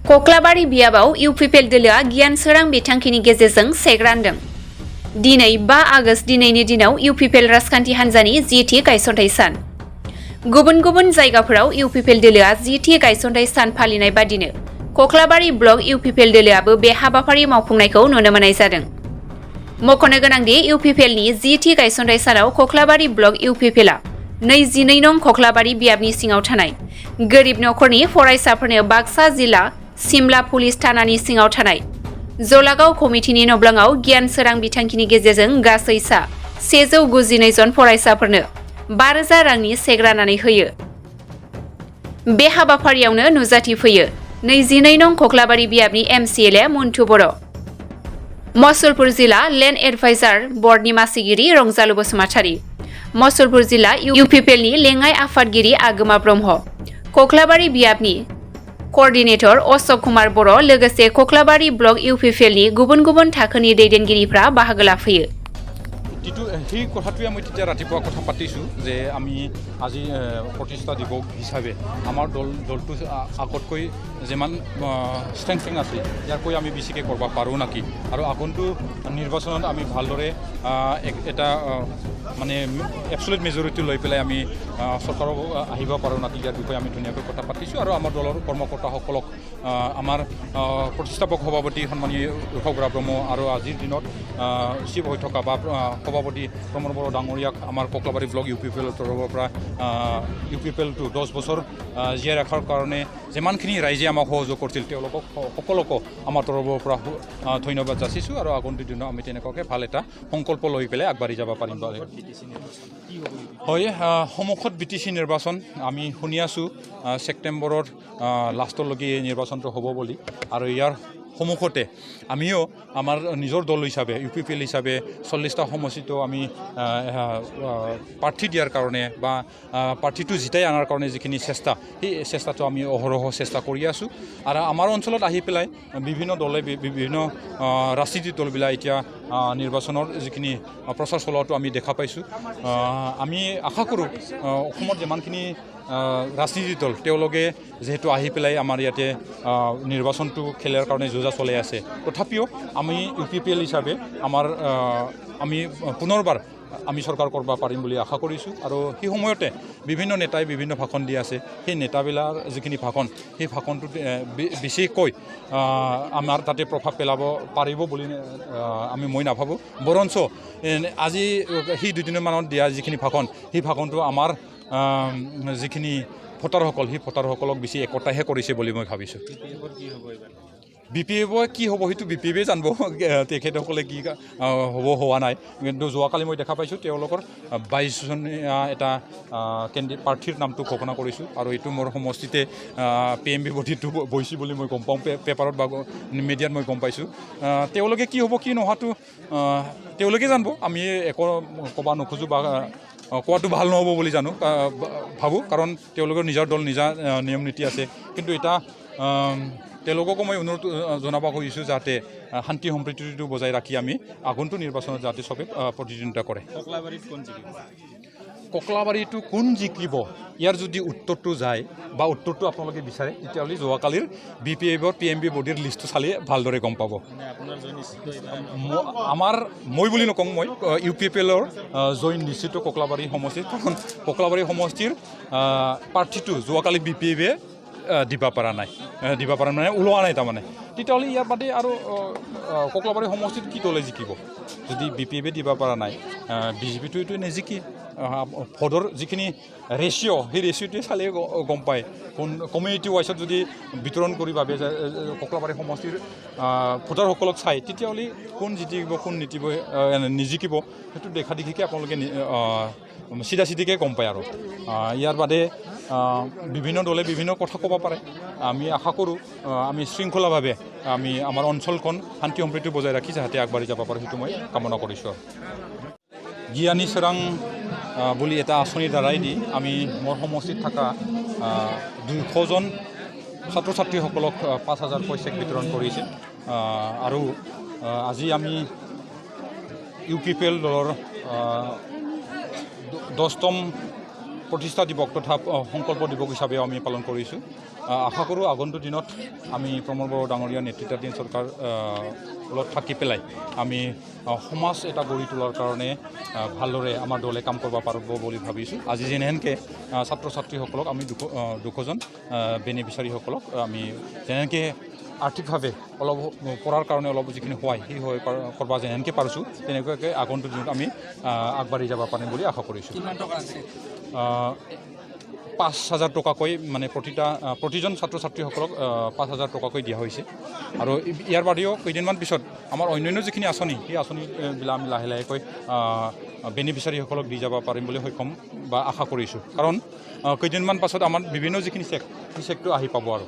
कक्लाबारि बियाबाव इउ.प दोलोआ गियान सोरां बिथांखिनि गेजेरजों सेक रानदों। दिनै 5 आगस्ट दिनैनि दिनाव इउ.प राजखान्थि हान्जानि 10थि गायसनथाइ सान। गुबुन गुबुन जायगाफोराव इउ.प दोलोआ 10थि गायसनथाइ सान फालिनाय बादिनो कक्लाबारि ब्लक इउ.प दोलोआबो बे हाबाफारि मावफुंनायखौ नुनो मोननाय जादों। मख'नो गोनांदि इउ.प.नि 10थि गायसनथाइ सानाव कक्लाबारि ब्लक इउ.प.आ 22 नं कक्लाबारि बियाबनि सिङाव थानाय गोरिब नखरनि फरायसाफोरनो बाक्सा जिल्ला सिमला पुलिस थानानि सिङाव थानाय जलागाव कमिटिनि नब्लाङाव गियान सोरां बिथांखिनि गेजेरजों गासै सा 192 जन फरायसाफोरनो 5,000 रांनि सेक राननानै होयो। बे हाबाफारियावनो नुजाथिफैयो 22 नं कक्लाबारि बियाबनि एम.सि.एल.ए. मन्टु बर', मसलपुर जिल्ला लेन्ड एडभाइजार बर्डनि मासिगिरि रंजालु बसुमतारी, मसलपुर जिल्ला इउ.प.नि लेङाइ आफादगिरि आगोमा ब्रह्म, कक्लाबारि बियाबनि कअर्डिनेटर अशक कुमार बर' लोगोसे कक्लाबारि ब्लक इउ.प.नि गुबुन गुबुन थाखोनि दैदेनगिरिफ्रा बाहागो लाफैयो। সেই কথাটোৱে মই তেতিয়া ৰাতিপুৱা কথা পাতিছোঁ যে আমি আজি প্ৰতিষ্ঠা দিৱস হিচাপে আমাৰ দলটো আগতকৈ যিমান ষ্ট্ৰেংথেন আছে ইয়াৰকৈ আমি বেছিকৈ কৰিব পাৰোঁ নেকি আৰু আগন্তুক নিৰ্বাচনত আমি ভালদৰে এটা মানে এবছলিউট মেজৰিটি লৈ পেলাই আমি চৰকাৰক আহিব পাৰোঁ নেকি ইয়াৰ বিষয়ে আমি ধুনীয়াকৈ কথা পাতিছোঁ আৰু আমাৰ দলৰ কৰ্মকৰ্তাসকলক আমাৰ প্ৰতিষ্ঠাপক সভাপতি সন্মানীয় ঋষভ ব্ৰহ্ম আৰু আজিৰ দিনত চিফ হৈ থকা বা সভাপতি প্ৰমোদ বড়ো ডাঙৰীয়াক আমাৰ কক্লাবাৰী ব্লক ইউ.প.ৰ তৰফৰ পৰা ইউ.প.টো 10 বছৰ জীয়াই ৰখাৰ কাৰণে যিমানখিনি ৰাইজে আমাক সহযোগ কৰিছিল তেওঁলোকক সকলোকে আমাৰ তৰফৰ পৰা ধন্যবাদ যাচিছোঁ আৰু আগন্তুক দিনত আমি তেনেকুৱাকৈ ভাল এটা সংকল্প লৈ পেলাই আগবাঢ়ি যাব পাৰিম। হয়, সন্মুখত বি.টি.চি. নিৰ্বাচন আমি শুনি আছোঁ ছেপ্টেম্বৰৰ লাষ্টলৈকে এই নিৰ্বাচনটো হ'ব বুলি আৰু ইয়াৰ সন্মুখতে আমিও আমাৰ নিজৰ দল হিচাপে ইউ.প. হিচাপে 40টা সমষ্টিটো আমি প্ৰাৰ্থী দিয়াৰ কাৰণে বা প্ৰাৰ্থীটো জিতাই অনাৰ কাৰণে যিখিনি চেষ্টা সেই চেষ্টাটো আমি অহৰহ চেষ্টা কৰি আছোঁ আৰু আমাৰ অঞ্চলত আহি পেলাই বিভিন্ন দলে বিভিন্ন ৰাজনীতিক দলবিলাক এতিয়া নিৰ্বাচনৰ যিখিনি প্ৰচাৰ চলোৱাটো আমি দেখা পাইছোঁ। আমি আশা কৰোঁ অসমত যিমানখিনি ৰাজনীতিক দল তেওঁলোকে যিহেতু আহি পেলাই আমাৰ ইয়াতে নিৰ্বাচনটো খেলাৰ কাৰণে যোজা চলাই আছে তথাপিও আমি ইউ.প. হিচাপে আমি পুনৰবাৰ আমি চৰকাৰ কৰিব পাৰিম বুলি আশা কৰিছোঁ আৰু সেই সময়তে বিভিন্ন নেতাই বিভিন্ন ভাষণ দি আছে সেই নেতাবিলাক যিখিনি ভাষণ সেই ভাষণটোত বেছিকৈ আমাৰ তাতে প্ৰভাৱ পেলাব পাৰিব বুলি মই নাভাবোঁ। বৰঞ্চ আজি সেই 2 দিনমানত দিয়া যিখিনি ভাষণ সেই ভাষণটো আমাৰ যিখিনি ভোটাৰসকল সেই ভোটাৰসকলক বেছি একতাহে কৰিছে বুলি মই ভাবিছোঁ। বি.পি.এ. কি হ'ব সেইটো বি.পি.এ. জানিব, তেখেতসকলে কি হ'ব হোৱা নাই, কিন্তু যোৱাকালি মই দেখা পাইছোঁ তেওঁলোকৰ 22জনীয়া এটা প্ৰাৰ্থীৰ নামটো ঘোষণা কৰিছোঁ আৰু এইটো মোৰ সমষ্টিতে PMB বডিটো বহিছে বুলি মই গম পাওঁ, পেপাৰত বা মিডিয়াত মই গম পাইছোঁ। তেওঁলোকে কি হ'ব কি নোহোৱাটো তেওঁলোকে জানিব, আমি একো ক'ব নোখোজোঁ বা কোৱাটো ভাল নহ'ব বুলি ভাবোঁ, কাৰণ তেওঁলোকৰ নিজৰ দল নিজা নিয়ম নীতি আছে। কিন্তু এটা তেওঁলোককো মই অনুৰোধ জনাব খুজিছোঁ যাতে শান্তি সম্প্ৰীতিটো বজাই ৰাখি আমি আগন্তুক নিৰ্বাচনত যাতে চবে প্ৰতিদ্বন্দ্বিতা কৰে। কক্লাবাৰীটো কোন জিকিব ইয়াৰ যদি উত্তৰটো যায় বা উত্তৰটো আপোনালোকে বিচাৰে তেতিয়াহ'লে যোৱাকালিৰ বি.পি.এ.ৰ PMB বডিৰ লিষ্টটো চালে ভালদৰে গম পাব। মই বুলি নকওঁ, মই ইউ.প.ৰ জইন নিশ্চিত কক্লাবাৰী সমষ্টিত, কাৰণ কক্লাবাৰী সমষ্টিৰ প্ৰাৰ্থীটো যোৱাকালি বি.পি.এ. দিব পৰা নাই ওলোৱা নাই তাৰমানে। তেতিয়াহ'লে ইয়াৰ বাদে আৰু কক্লাবাৰী সমষ্টিত কি দলে জিকিব যদি বি.পি.এ. দিব পৰা নাই, বিজেপিটো এইটো নেজিকি। ভোটৰ যিখিনি ৰেচিঅ' সেই ৰেচিঅ'টোৱে চালে গম পায় কোন কমিউনিটি ৱাইজত যদি বিতৰণ কৰি ভাবে যে কক্লাবাৰী সমষ্টিৰ ভোটাৰসকলক চাই তেতিয়াহ'লে কোন জিকিব কোন নিজিকিব সেইটো দেখা দেখিকৈ আপোনালোকে চিধাকৈ গম পায়। আৰু ইয়াৰ বাদে বিভিন্ন দলে বিভিন্ন কথা ক'ব পাৰে। আমি আশা কৰোঁ আমি শৃংখলাভাৱে আমি আমাৰ অঞ্চলখন শান্তি সম্প্ৰীতি বজাই ৰাখি যাতে আগবাঢ়ি যাব পাৰোঁ সেইটো মই কামনা কৰিছোঁ। জ্ঞানী চোৰাং বুলি এটা আঁচনিৰ দ্বাৰাই দি আমি মোৰ সমষ্টিত থকা 200জন ছাত্ৰ ছাত্ৰীসকলক 5,000কৈ চেক বিতৰণ কৰিছে আৰু আজি আমি ইউ.প. দলৰ 10তম প্ৰতিষ্ঠা দিৱস তথা সংকল্প দিৱস হিচাপেও আমি পালন কৰিছোঁ। আশা কৰোঁ আগন্তুক দিনত আমি প্ৰমোদ বড়ো ডাঙৰীয়া নেতৃত্বাধীন চৰকাৰ লগত থাকি পেলাই আমি সমাজ এটা গঢ়ি তোলাৰ কাৰণে ভালদৰে আমাৰ দলে কাম কৰিব পাৰিব বুলি ভাবিছোঁ। আজি যেনেহেনকৈ ছাত্ৰ ছাত্ৰীসকলক আমি দুশজন বেনিফিচাৰীসকলক আমি যেনেকৈ আৰ্থিকভাৱে অলপ পঢ়াৰ কাৰণে অলপ যিখিনি সহায় সেই সহায় কৰিব যেনেকৈ পাৰিছোঁ তেনেকুৱাকৈ আগন্তুক দিনত আমি আগবাঢ়ি যাব পাৰিম বুলি আশা কৰিছোঁ। 5,000 টকাকৈ মানে প্ৰতিজন ছাত্ৰ ছাত্ৰীসকলক 5,000 টকাকৈ দিয়া হৈছে। আৰু ইয়াৰ বাদেও কেইদিনমান পিছত আমাৰ অন্যান্য যিখিনি আঁচনি সেই আঁচনিবিলাক আমি লাহে লাহেকৈ বেনিফিচাৰীসকলক দি যাব পাৰিম বুলি সক্ষম বা আশা কৰিছোঁ। কাৰণ কেইদিনমান পাছত আমাৰ বিভিন্ন যিখিনি চেক সেই চেকটো আহি পাব আৰু